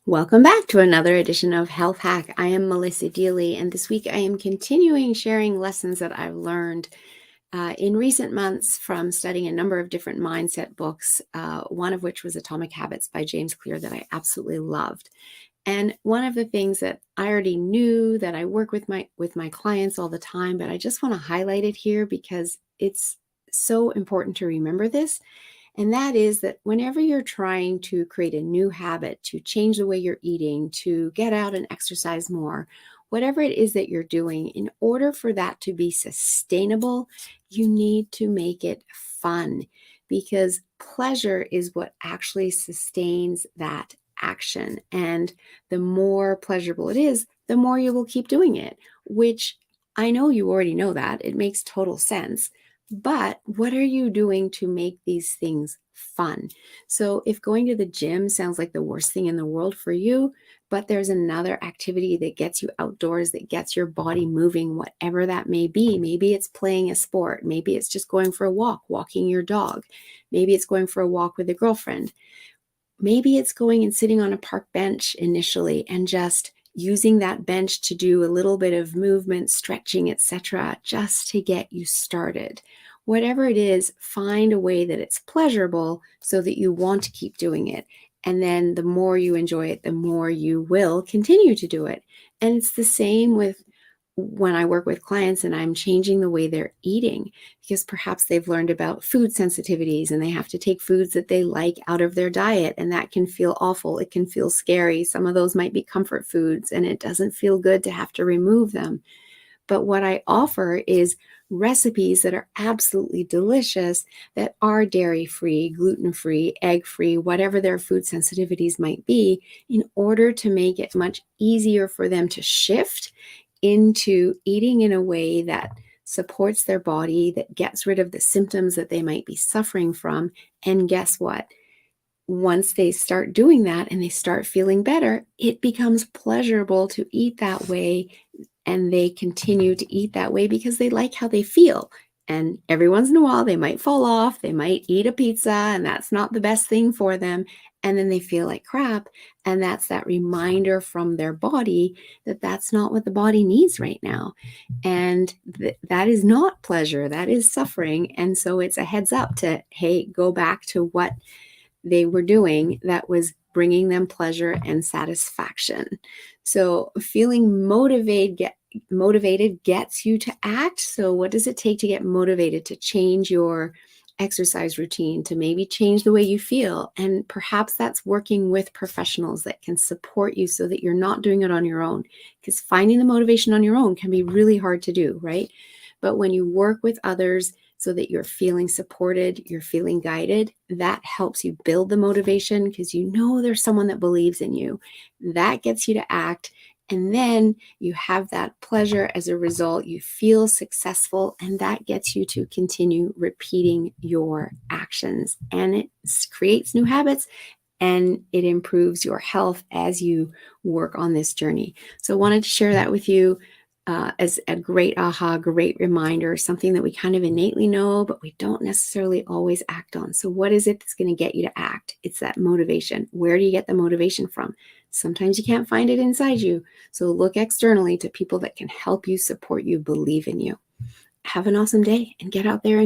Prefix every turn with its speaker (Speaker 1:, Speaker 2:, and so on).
Speaker 1: Welcome back to another edition of Health Hack. I am Melissa Deely, and this week I am continuing sharing lessons that I've learned in recent months from studying a number of different mindset books, one of which was Atomic Habits by James Clear that I absolutely loved. And one of the things that I already knew that I work with my clients all the time, but I just want to highlight it here because it's so important to remember this. And that is that whenever you're trying to create a new habit, to change the way you're eating, to get out and exercise more, whatever it is that you're doing, in order for that to be sustainable, you need to make it fun because pleasure is what actually sustains that action. And the more pleasurable it is, the more you will keep doing it, which I know you already know that. It makes total sense. But what are you doing to make these things fun? So if going to the gym sounds like the worst thing in the world for you, but there's another activity that gets you outdoors, that gets your body moving, whatever that may be. Maybe it's playing a sport. Maybe it's just going for a walk, walking your dog. Maybe it's going for a walk with a girlfriend. Maybe it's going and sitting on a park bench initially and just using that bench to do a little bit of movement, stretching, etc., just to get you started. Whatever it is, find a way that it's pleasurable so that you want to keep doing it. And then the more you enjoy it, the more you will continue to do it. And it's the same with when I work with clients and I'm changing the way they're eating, because perhaps they've learned about food sensitivities and they have to take foods that they like out of their diet, and that can feel awful. It can feel scary. Some of those might be comfort foods and it doesn't feel good to have to remove them. But what I offer is recipes that are absolutely delicious, that are dairy-free, gluten-free, egg-free, whatever their food sensitivities might be, in order to make it much easier for them to shift into eating in a way that supports their body, that gets rid of the symptoms that they might be suffering from. And guess what? Once they start doing that and they start feeling better, it becomes pleasurable to eat that way. And they continue to eat that way because they like how they feel. And every once in a while, they might fall off, they might eat a pizza, and that's not the best thing for them. And then they feel like crap. And that's that reminder from their body that that's not what the body needs right now. And that is not pleasure, that is suffering. And so it's a heads up to, hey, go back to what they were doing that was bringing them pleasure and satisfaction. So feeling motivated gets you to act. So what does it take to get motivated to change your exercise routine, to maybe change the way you feel? And perhaps that's working with professionals that can support you so that you're not doing it on your own, because finding the motivation on your own can be really hard to do, right? But when you work with others so that you're feeling supported, you're feeling guided, that helps you build the motivation because you know there's someone that believes in you. That gets you to act. And then you have that pleasure as a result. You feel successful, and that gets you to continue repeating your actions. And it creates new habits and it improves your health as you work on this journey. So I wanted to share that with you as a great aha, great reminder, something that we kind of innately know, but we don't necessarily always act on. So what is it that's going to get you to act? It's that motivation. Where do you get the motivation from? Sometimes you can't find it inside you. So look externally to people that can help you, support you, believe in you. Have an awesome day and get out there and do